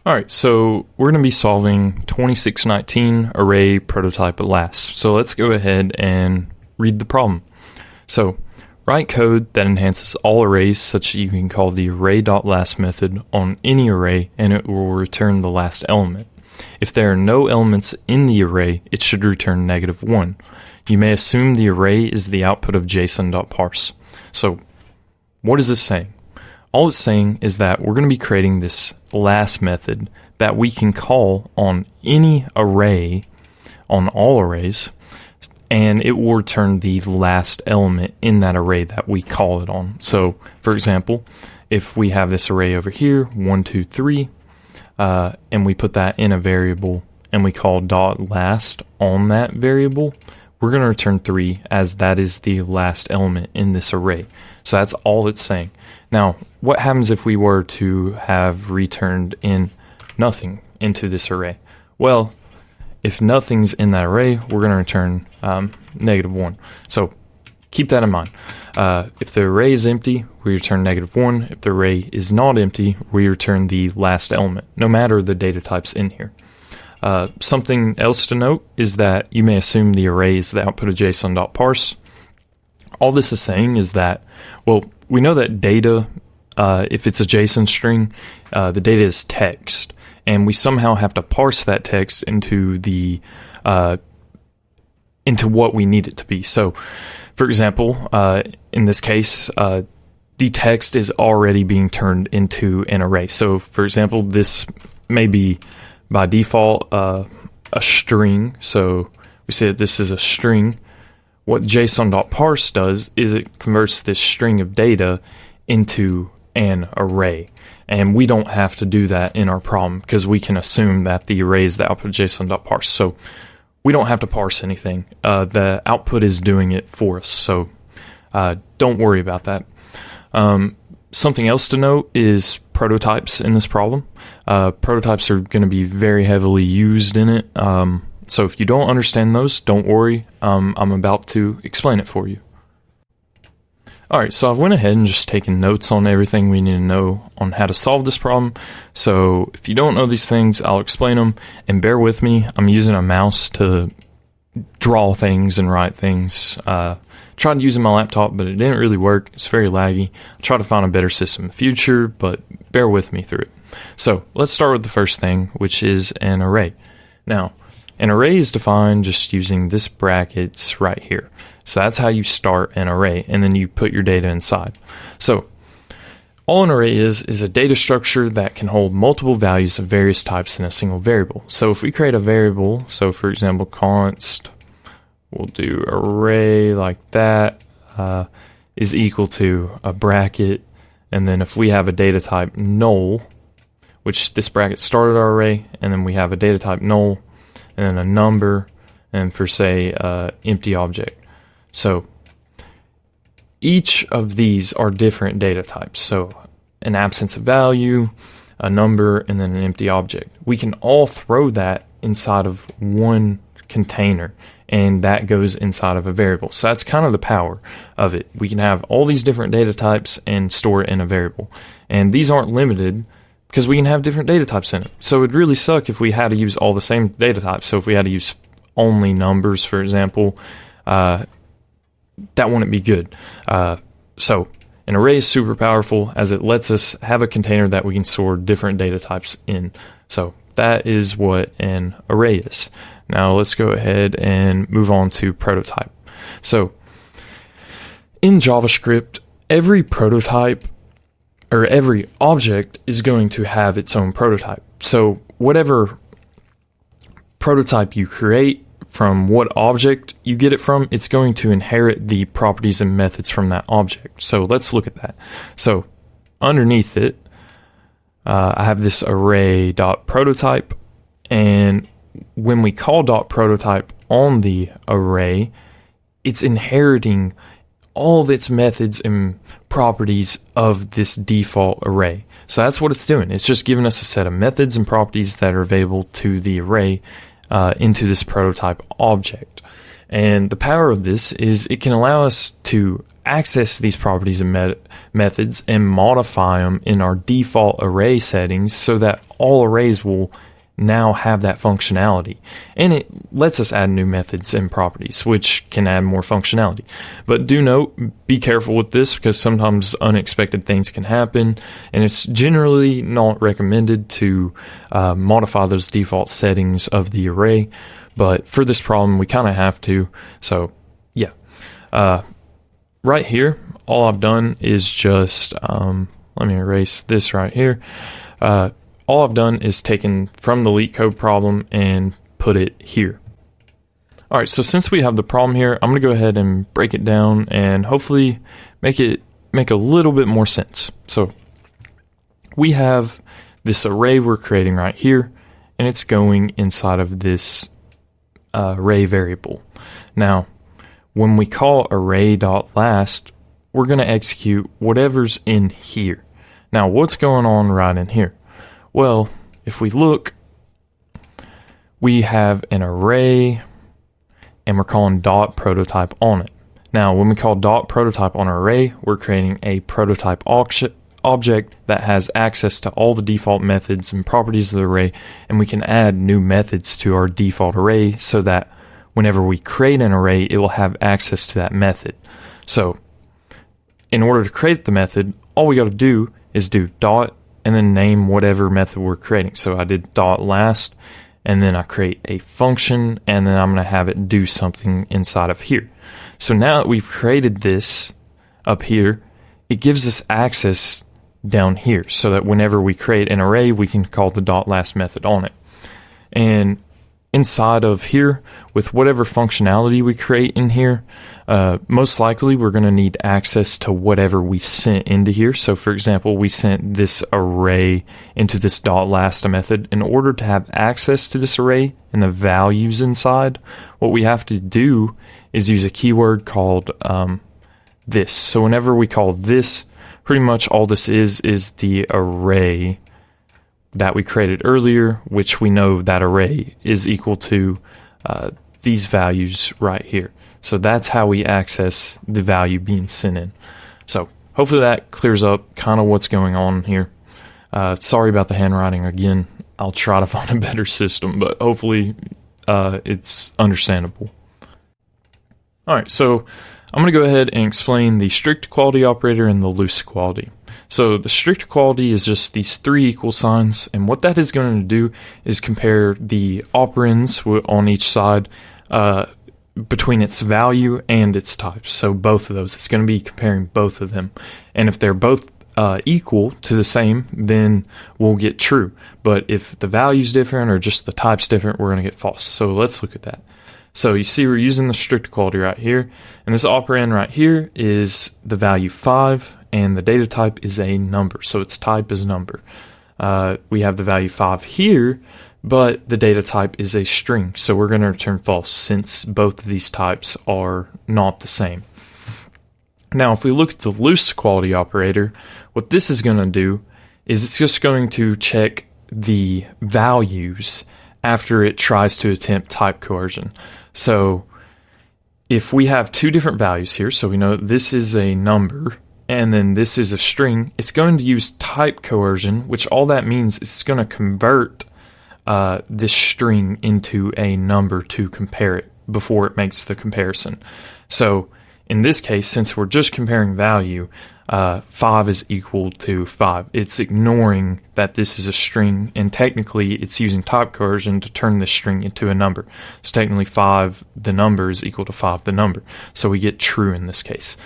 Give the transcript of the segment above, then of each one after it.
Alright, so we're going to be solving 2619 array.prototype.last. So let's go ahead and read the problem. So, write code that enhances all arrays such that you can call the array.last method on any array and it will return the last element. If there are no elements in the array, it should return -1. You may assume the array is the output of json.parse. So, what is this saying? All it's saying is that we're going to be creating this last method that we can call on any array, on all arrays, and it will return the last element in that array that we call it on. So, for example, if we have this array over here, 1, 2, 3, and we put that in a variable and we call .last on that variable, we're going to return 3 as that is the last element in this array. So that's all it's saying. Now, what happens if we were to have returned in nothing into this array? Well, if nothing's in that array, we're going to return -1. So keep that in mind. If the array is empty, we return -1. If the array is not empty, we return the last element, no matter the data types in here. Something else to note is that you may assume the array is the output of json.parse. All this is saying is that, well, we know that data, if it's a JSON string, the data is text, and we somehow have to parse that text into the into what we need it to be. So, for example, in this case, the text is already being turned into an array. So, for example, this may be by default a string. So we say that this is a string. What json.parse does is it converts this string of data into an array. And we don't have to do that in our problem because we can assume that the array is the output of json.parse. So we don't have to parse anything. The output is doing it for us. So don't worry about that. Something else to note is prototypes in this problem. Prototypes are going to be very heavily used in it. So if you don't understand those, don't worry. I'm about to explain it for you. Alright, so I've went ahead and just taken notes on everything we need to know on how to solve this problem. So if you don't know these things, I'll explain them. And bear with me, I'm using a mouse to draw things and write things. Tried using my laptop, but it didn't really work. It's very laggy. I'll try to find a better system in the future, but bear with me through it. So let's start with the first thing, which is an array. Now, an array is defined just using this brackets right here. So that's how you start an array, and then you put your data inside. So all an array is a data structure that can hold multiple values of various types in a single variable. So if we create a variable, so for example, const, we'll do array like that, is equal to a bracket, and then if we have a data type null, which this bracket started our array, and then we have a data type null, and then a number, and for say empty object. So each of these are different data types. So an absence of value, a number, and then an empty object. We can all throw that inside of one container, and that goes inside of a variable. So that's kind of the power of it. We can have all these different data types and store it in a variable. And these aren't limited because we can have different data types in it. So it'd really suck if we had to use all the same data types. So if we had to use only numbers, for example, that wouldn't be good. So an array is super powerful as it lets us have a container that we can store different data types in. So that is what an array is. Now let's go ahead and move on to prototype. So in JavaScript, every prototype or every object is going to have its own prototype. So whatever prototype you create, from what object you get it from, it's going to inherit the properties and methods from that object. So let's look at that. So underneath it, I have this array.prototype, and when we call .prototype on the array, it's inheriting all of its methods and properties of this default array. So that's what it's doing. It's just giving us a set of methods and properties that are available to the array into this prototype object. And the power of this is it can allow us to access these properties and methods and modify them in our default array settings so that all arrays will now have that functionality. And it lets us add new methods and properties, which can add more functionality. But do note, be careful with this because sometimes unexpected things can happen, and it's generally not recommended to modify those default settings of the array. But for this problem, we kind of have to. So yeah, right here, all I've done is just, let me erase this right here. All I've done is taken from the LeetCode problem and put it here. All right, so since we have the problem here, I'm gonna go ahead and break it down and hopefully make a little bit more sense. So we have this array we're creating right here, and it's going inside of this array variable. Now, when we call array.last, we're going to execute whatever's in here. Now, what's going on right in here? Well, if we look, we have an array, and we're calling .prototype on it. Now, when we call .prototype on our array, we're creating a prototype object that has access to all the default methods and properties of the array, and we can add new methods to our default array so that whenever we create an array, it will have access to that method. So in order to create the method, all we got to do is do dot and then name whatever method we're creating. So I did .last, and then I create a function, and then I'm going to have it do something inside of here. So now that we've created this up here, it gives us access down here so that whenever we create an array, we can call the .last method on it. And inside of here, with whatever functionality we create in here, most likely we're going to need access to whatever we sent into here. So for example, we sent this array into this .last method. In order to have access to this array and the values inside, what we have to do is use a keyword called this. So whenever we call this, pretty much all this is the array that we created earlier, which we know that array is equal to these values right here. So that's how we access the value being sent in. So hopefully that clears up kind of what's going on here. Sorry about the handwriting again. I'll try to find a better system, but hopefully it's understandable. All right, so I'm going to go ahead and explain the strict equality operator and the loose equality. So the strict equality is just these three equal signs, and what that is going to do is compare the operands on each side between its value and its types. So both of those, it's going to be comparing both of them. And if they're both equal to the same, then we'll get true. But if the value's different or just the type's different, we're going to get false. So let's look at that. So you see we're using the strict equality right here, and this operand right here is the value 5, and the data type is a number, so its type is number. We have the value 5 here, but the data type is a string, so we're going to return false since both of these types are not the same. Now if we look at the loose equality operator, what this is going to do is it's just going to check the values after it tries to attempt type coercion. So if we have two different values here, so we know this is a number and then this is a string, it's going to use type coercion, which all that means is it's going to convert this string into a number to compare it before it makes the comparison. So in this case, since we're just comparing value, 5 is equal to 5. It's ignoring that this is a string, and technically it's using type coercion to turn this string into a number. So technically 5, the number, is equal to 5, the number. So we get true in this case.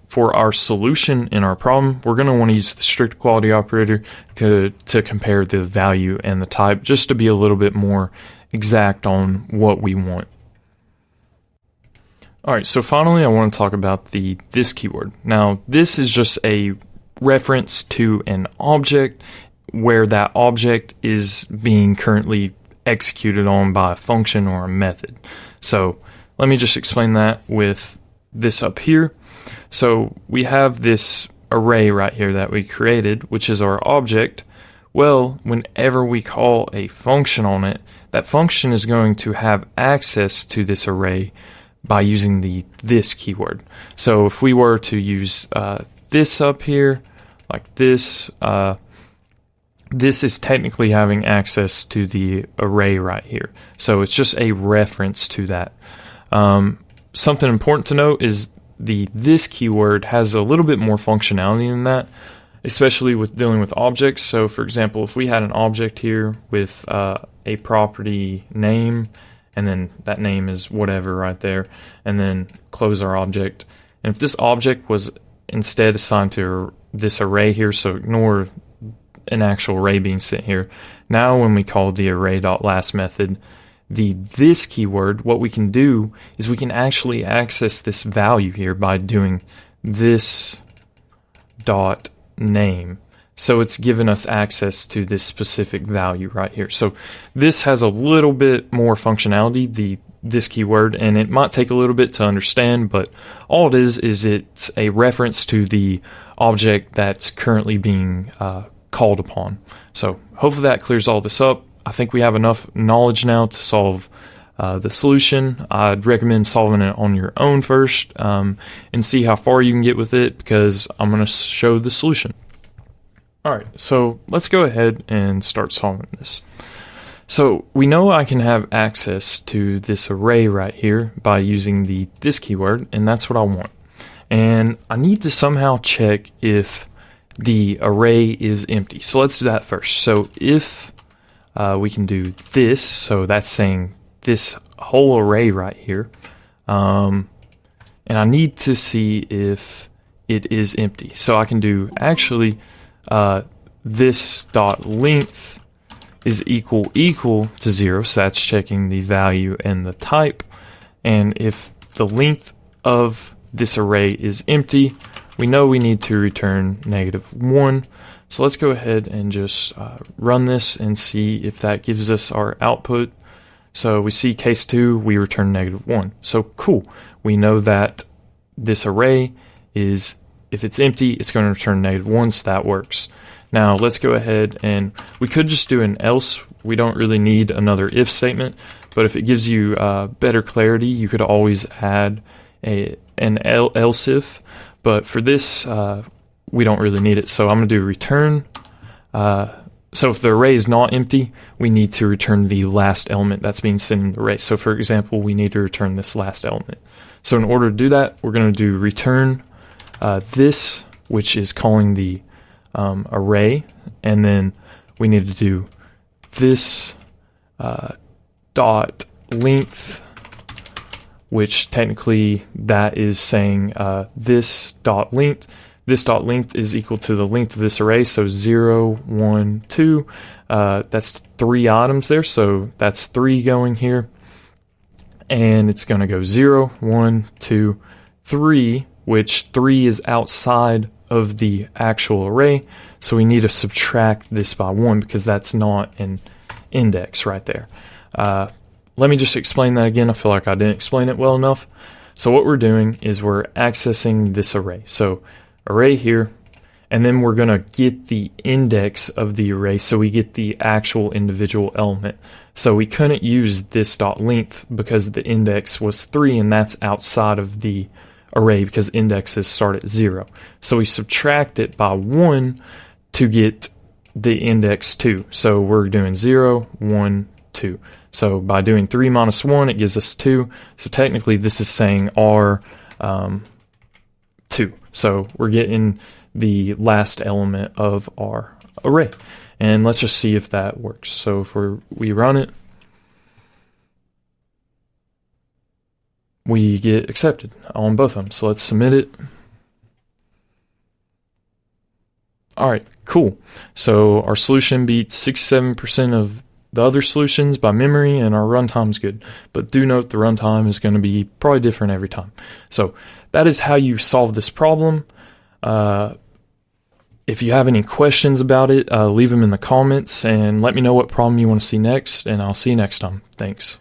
For our solution in our problem, we're going to want to use the strict equality operator to compare the value and the type, just to be a little bit more exact on what we want. All right, so finally I want to talk about this keyword. Now, this is just a reference to an object where that object is being currently executed on by a function or a method. So let me just explain that with this up here. So we have this array right here that we created, which is our object, Well, whenever we call a function on it, that function is going to have access to this array by using the this keyword. So if we were to use this up here, like this, this is technically having access to the array right here. So it's just a reference to that. Something important to note is the this keyword has a little bit more functionality than that, especially with dealing with objects. So for example, if we had an object here with a property name, and then that name is whatever right there, and then close our object. And if this object was instead assigned to this array here, so ignore an actual array being sent here. Now when we call the array.last method, the this keyword, what we can do is we can actually access this value here by doing this dot name. So it's given us access to this specific value right here. So this has a little bit more functionality, the this keyword, and it might take a little bit to understand, but all it is it's a reference to the object that's currently being called upon. So hopefully that clears all this up. I think we have enough knowledge now to solve the solution. I'd recommend solving it on your own first and see how far you can get with it, because I'm going to show the solution. Alright, so let's go ahead and start solving this. So we know I can have access to this array right here by using the this keyword, and that's what I want. And I need to somehow check if the array is empty. So let's do that first. So if we can do this, so that's saying this whole array right here, and I need to see if it is empty. So I can do actually this dot length is equal to 0, so that's checking the value and the type. And if the length of this array is empty, we know we need to return -1. So let's go ahead and just run this and see if that gives us our output. So we see case 2, we return -1. So cool, we know that this array is, if it's empty, it's going to return -1, so that works. Now let's go ahead, and we could just do an else. We don't really need another if statement, but if it gives you better clarity, you could always add an else if. But for this, we don't really need it. So I'm going to do return. So if the array is not empty, we need to return the last element that's being sent in the array. So for example, we need to return this last element. So in order to do that, we're going to do return this, which is calling the array, and then we need to do this dot length, which technically that is saying this dot length. This dot length is equal to the length of this array, so 0, 1, 2. That's 3 items there, so that's 3 going here, and it's going to go 0, 1, 2, 3, which 3 is outside of the actual array, so we need to subtract this by 1 because that's not an index right there. Let me just explain that again. I feel like I didn't explain it well enough. So what we're doing is we're accessing this array. So array here, and then we're going to get the index of the array, so we get the actual individual element. So we couldn't use this dot length because the index was 3, and that's outside of the array because indexes start at 0. So we subtract it by 1 to get the index 2. So we're doing 0, 1, 2. So by doing 3 minus 1, it gives us 2. So technically this is saying R 2. So we're getting the last element of our array. And let's just see if that works. So if we run it, we get accepted on both of them. So let's submit it. All right, cool. So our solution beats 67% of the other solutions by memory, and our runtime is good. But do note the runtime is going to be probably different every time. So that is how you solve this problem. If you have any questions about it, leave them in the comments and let me know what problem you want to see next, and I'll see you next time. Thanks.